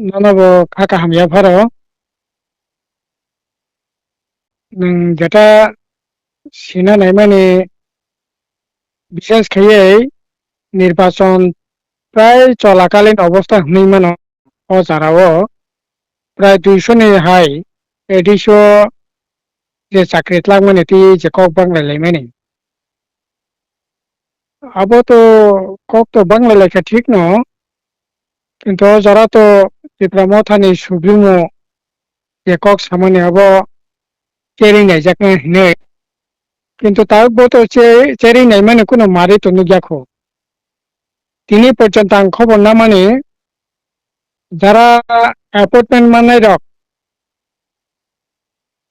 নানাবো কাকা হামিয়া ভারো যেটা সিনা নাই মানে বিশেষ খেয়ে নির্বাচন প্রায় চলাকালীন অবস্থা হুই মান অজারাও প্রায় 200 ni হাই এডিশো যে চাকরি লাগ মানে তি যে কক বাংলাইলাই মানে আবো তো কক তো বাংলা লেখা ঠিক ন কিন্তু যারা তো যেটা মথানি সুগ্রিমো যে কক সামনে আবো চেরি নাই যাকে হিনে কিন্তু তার বতো চেরি নাই মানে কোনো মারি তো নুজাখো তিনি পর্যন্ত আং খবর না মানে যারা অ্যাপয়েন্টমেন্ট মানে রক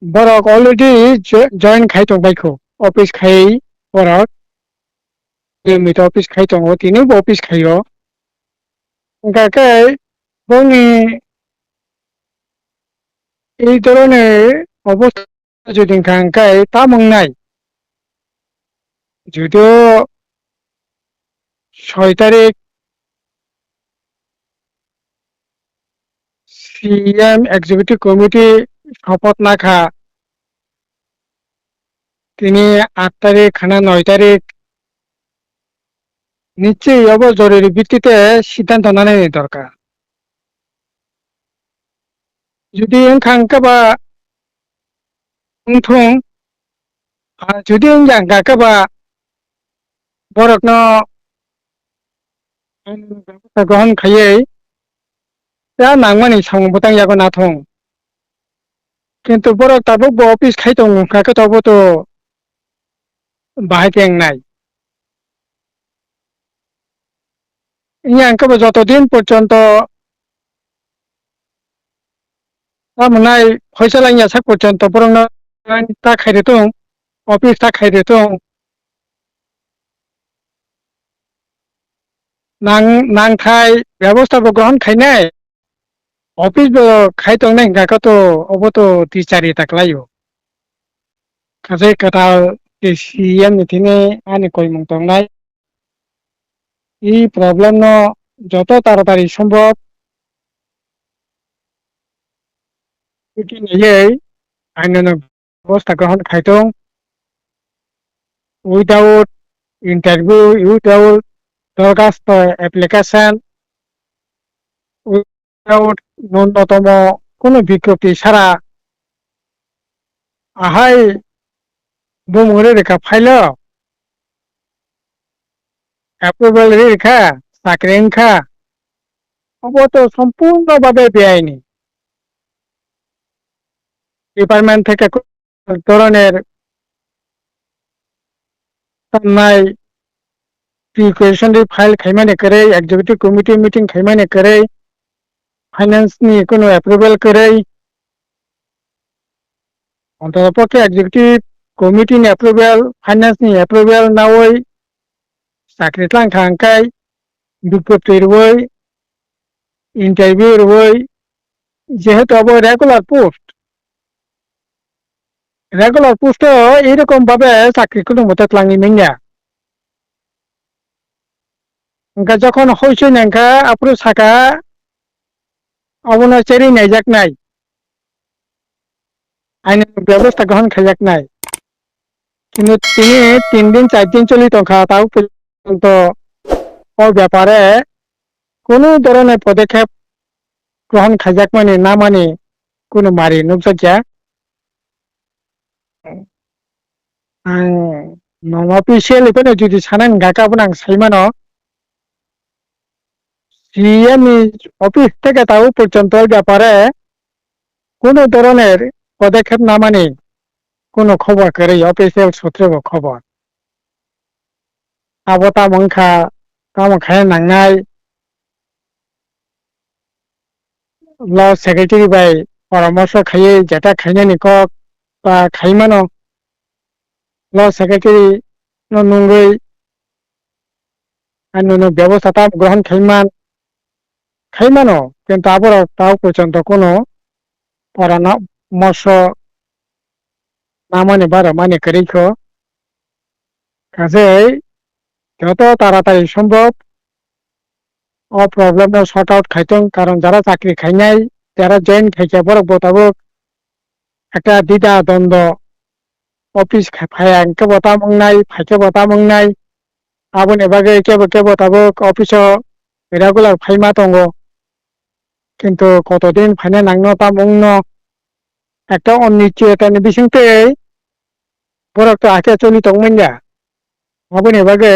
বরক অলরেডি জয়েন খাইতো বাইখো অফিস খাই বরক মিট অফিস খাইতো তিনি অফিস খাইও গাকে বনি এই ধরনের অবস্থা যদি গাঙ্কাই তা মংনাই যদিও 6 তারিখ সিএম এক্সিকিউটিভ কমিটি শপথ না খা তিনি 8 তারিখ খানা 9 তারিখ নিশ্চয়ই অব জরুরি ভিত্তিতে সিদ্ধান্ত না নেওয়া দরকার যদি খাঙ্কা বা উনথুং যদি গাঙ্কা বা বরকন ব্যবস্থা গ্রহণ খাইয়ে তা নাংমানি সাংবতাং যাগো নাথং কিন্তু বরক তাবো অফিস খাইতো কাকে তবো তো বাহাইতেং নাই ইয়াংকে যতদিন পর্যন্ত তামনাই ফয়সালা ইয়াসা পর্যন্ত বরং তা খাইরে দं অফিস তা খাইরে দं নাংথাই ব্যবস্থাপো গ্রহণ খাইনাই অফিস খাইতো নাই কাকে তো অব তো 3-4 তাকলাইও কাজে কাটাল সিএম নিথিনে আনি কইমং তংনাই এই প্রবলেম ন যত তাড়াতাড়ি সম্ভব ছুটি নিয়ে আইনান ব্যবস্থা গ্রহণ খাইতং উইদাউট ইন্টারভিউ উইদাউট দরখাস্ত অ্যাপ্লিকেশন উইদাউট ন্যূনতম কোনো বিজ্ঞপ্তি ছাড়া আহাই বুমরে রেখা ফাইল অ্যাপ্রুভাল রেখা চাকরি খা অব তো সম্পূর্ণভাবে বেআইনি ডিপার্টমেন্ট থেকে ধরনের নাই প্রিকুয়েশন ফাইল খাইমানে করে এক্সিকিউটিভ কমিটি মিটিং খাইমানে করে ফাইন্যান্স নি কোনো অ্যাপ্রুভাল করে অন্ততপক্ষে এক্সিকিউটিভ কমিটি নি অ্যাপ্রুভাল ফাইন্যান্স নি অ্যাপ্রুভাল না ওই চাকরি লাং থাকাই বিজ্ঞপ্তি রই ইন্টারভিউ রই যেহেতু আবার রেগুলার পোস্ট এইরকম ভাবে চাকরি কোনো মতে লাঙি মিঙ্গা যখন হয়েছে নাঙ্কা আপনি সাকা অবনা চেরি নাই যাক নাই আইন ব্যবস্থা গ্রহণ খাইয়াক নাই কিন্তু তিনি 3 দিন 4 দিন চলি তখা তাও পর্যন্ত ও ব্যাপারে কোনো ধরনের পদক্ষেপ গ্রহণ খাইয়াক মানে না মানে কোনো মারি নুকজাকিয়া নন অফিসিয়াল এখানে যদি সানাং গাকাবো নাং সাইমানো সিএম অফিস থেকে তাও পর্যন্ত ব্যাপারে কোনো ধরনের পদক্ষেপ না মানে কোনো খবর করে অফিসিয়াল সূত্রে খবর আবো তামংখা খায় নাংনাই ল সেক্রেটারি বাই পরামর্শ খাইয়ে যেটা খাইনে নিকক বা খাইমানো ল সেক্রেটারি নঙ্গই আর ব্যবস্থা তা গ্রহণ খাইমানো কিন্তু আবার তাও পর্যন্ত কোনো পরামর্শ না মানে বারো মানে করেইখ কাজেই যত তাড়াতাড়ি সম্ভব प्रॉब्लम शर्ट आउट खाइतों कारण जरा चाकरी खाइनाय जरा जॉइन खाइया बरक बताबो একটা দ্বিধা দ্বন্দ্ব অফিস ফায়া के बता मंगनाय फाइके बता मंगनाय आबोने बागे के बताबो অফিস রেগুলার ফাইমা দंगो কিন্তু কতদিন ফাইনা নাংনো তা মংনো একটা অনিশ্চয়তাनि बिसिंते बरक तो आखे चलि दंमोनया आबोने बागे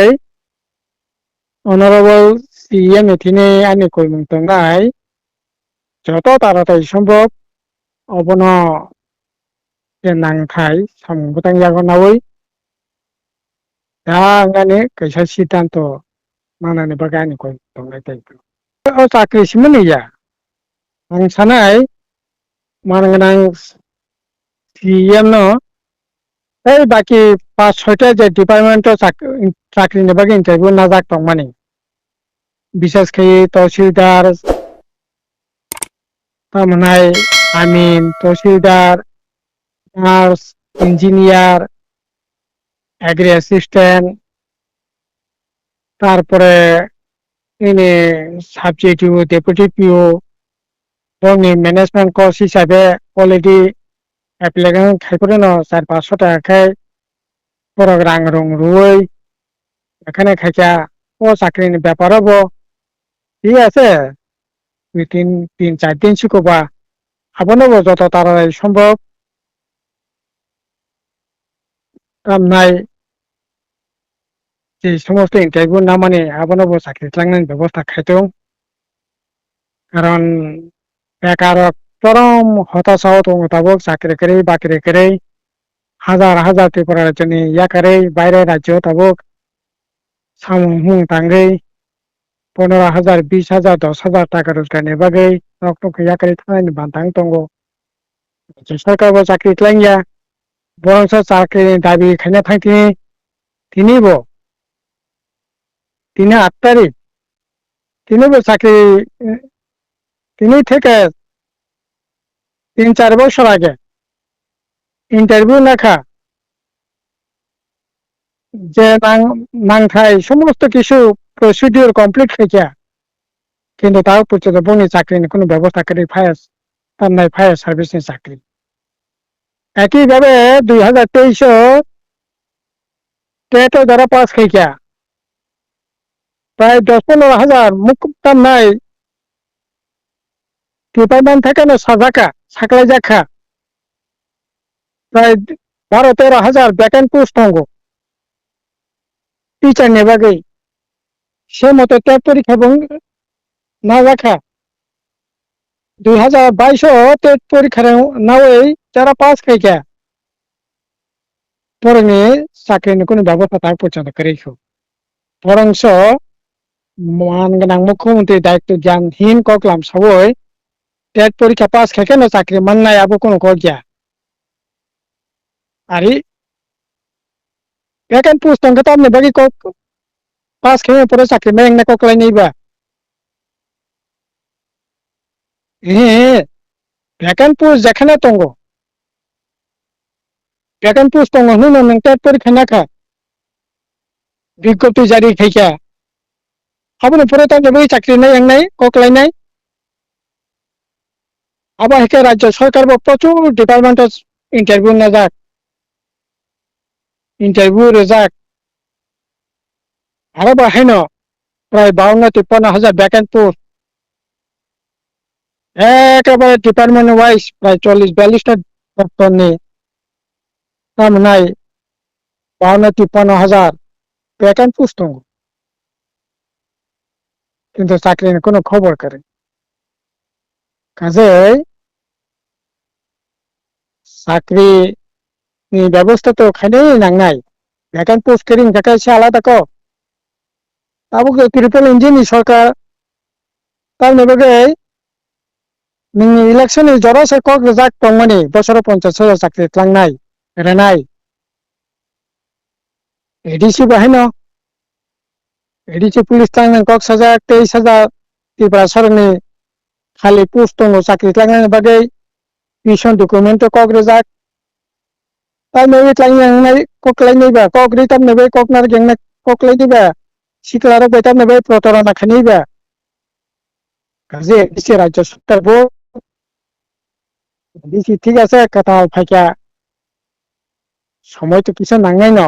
অনারেবল সিএম এथिने आंनि कय मोनतंनाय যত তাড়াতাড়ি সম্ভব অবনো যে নাংखाय सामबोतां जागोनावै दा आंगाने कैसा सिद्धांत मानाने बागे आंनि कय मोनतंनाय ताइप चाकरि सिमोनैया आं सानाय मानगोनां सीएम नो बाकी 5-6टा जे डिपार्टमेंट चाकरिनि बागे इंटरव्यू नाजाक दं माने विशेष করে तहसीलदार तारमाने आमीन तहसीलदार नार्स इंजिनियर एग्री असिस्टेंट तारपरे इने साबजेक्टिव डेपुटी पिओ दंनि मैनेजमेंट कोर्स हिसाबै अलरेडी एप्लिकेशन खायफोरनो 4-500 टाकाखाय बरक रां रं रुयै एखाने खायसा ও চাকরিनि ব্যাপারও ঠিক আছে 2-3-4 দিন শিখবা আবনো যত তাড়াতাড়ি সম্ভব কামনায় যে সমস্ত ইন্টারভিউ না মানে আবনো চাকরি লাংনাयनि ব্যবস্থা খাইতো কারণ বেকার চরম হতাশাও দङ দাবो চাকরি করে বাকরি করে হাজার হাজার ত্রিপুরার ইয়া করে বাইরে রাজ্য দাবো सामूह तांगै 15,000 20,000 10,000 টাকা রোজগারनि बागै नक या करे थानायनि बान्थां दङ सरकारबो चाकरि लांया बरंस चाकरिनि दाबि खायना थांथिनि तिनिबो 8 तारिख तिनिबो चाकरि तिनि থেকে 3-4 বছর আগে इंटरव्यू लेखा যে নাংথাই সমস্ত কিছু প্রসিডিউর কমপ্লিট হয়েছে কিন্তু তাও পর্যন্ত বনি চাকরির কোনো ব্যবস্থা করে ফায়ার সার্ভিসের চাকরি একইভাবে 2023 টেটও যারা পাস হয়েছে প্রায় 10-15 হাজার মুকুব নাই ডিপার্টমেন্ট থেকে সাজাকা সাকলাই জাখা প্রায় 12-13 হাজার ভ্যাকেন্ট পোস্ট দङ টিচারनि बागै से मतो टेट परीक्षा ना जाखा 2022 टेट परीक्षा नावै जरा पास खायखा बरंनि चाकरिनि कोनो व्यवस्था ताक पछन्द करेखौ बरंस मानगोनां मुख्यमंत्री दायित्व ज्ञानहीन कक्लाम सावै टेट परीक्षा पास खायखा चाकरि मोननायाबो कोनो गया आरो vacant post ang katam ni bagi ko pass kaya pura sakri mayang nakoklay na iba vacant post যেখানে tongo vacant post tongo nuno nang tet পরীক্ষা না খা বিজ্ঞপ্তি জারি খাইকা আপনি পরে তার বই চাকরি নাই নাই কোকলাই নাই আবার হেকে রাজ্য সরকার প্রচুর ডিপার্টমেন্ট ইন্টারভিউ না যাক इंटरव्यू रेजाक आरो बाहायनो प्राय 52-53 हाजार वैकेंट पोस्ट एकेबारे डिपार्टमेंट वाइज प्राय 40-42 दफ्तरनि तामनाय 52-53 हाजार वैकेंट पोस्ट दङ কিন্তু চাকরির কোনো খবর করে কাজে চাকরি ni ব্যবস্থা তো খানে নাংনাই ভ্যাকেন্ট পোস্ট করিং দেখাইছে আলাদা কো তাবো ত্রিপল ইঞ্জিন সরকার তার নেবে नोंनि इलेक्शन जरासे কক রেজাক দংমানি বছর 50,000 চাকরি লাংনাই রেনাই এডিসি বাহিনো এডিসি পুলিশ লাংনাই কক 23,000 ত্রিপুরা সরকারनि খালি পোস্ট দङ চাকরি লাংনাইनि बागै মিশন ডকুমেন্ট কক রেজাক তাই নেবে লাংনাই কক লাইনাইবা কক রিটাম নেবে কক নার গেংনা কক লাইনিবা সিকলারো বেটা নেবে প্রতারণা খানিবা কাজে ডিসি রাজ্য সরকারবো ডিসি ঠিক আছে কথা ফাইকা সময় তো কিছু নাঙ্গাই ন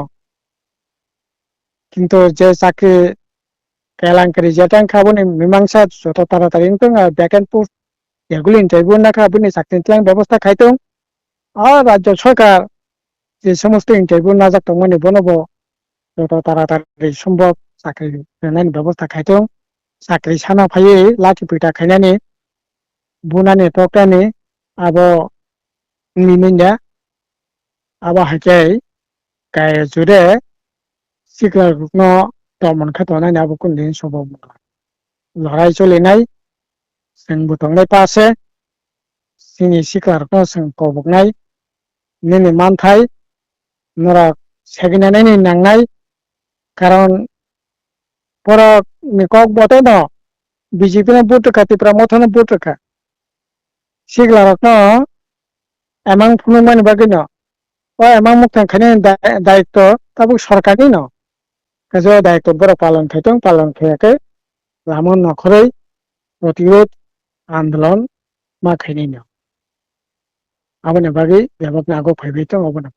কিন্তু যে চাকরি কেলাঙ্কারি যেটা খাবনি মীমাংসা যত তাড়াতাড়ি ভ্যাকেন্ট পোস্ট এগুলি ইন্টারভিউ না খাবনি চাকরি ব্যবস্থা খাইতো আর রাজ্য সরকার যে সমস্ত ইন্টারভিউ না যাক মানে বনব যত তাড়াতাড়ি সম্ভব চাকরি होनायनि ব্যবস্থা খাইতো চাকরি সানা ফাইয়ে লাঠি পিটা খাইनानै बुनानै टकटानि abo niminda abo hakai kai jude siklar no tomon khatona ni abo kundin sobo লড়াই চলিনাই जों बुथंनाय पासे जोंनि सिख्लारखौ जों कबकनाय नैनि मानथाय नरा सेगिनानै नांनाय কারণ পর নিকক বটে ন বিজেপি না বুট কাতিপ্রা মথন বুট কা সিগলারক এমাং ফুনুমান বাগিন ও এমাং মুখ খানে দায়িত্ব তাবু সরকারনি ন কাজে দায়িত্ব বড় পালন খাইয়াকে রামন নখরই প্রতিরোধ আন্দোলন मा खाइनाय न आबने बागै बेबक नागो फैबाय दं आबने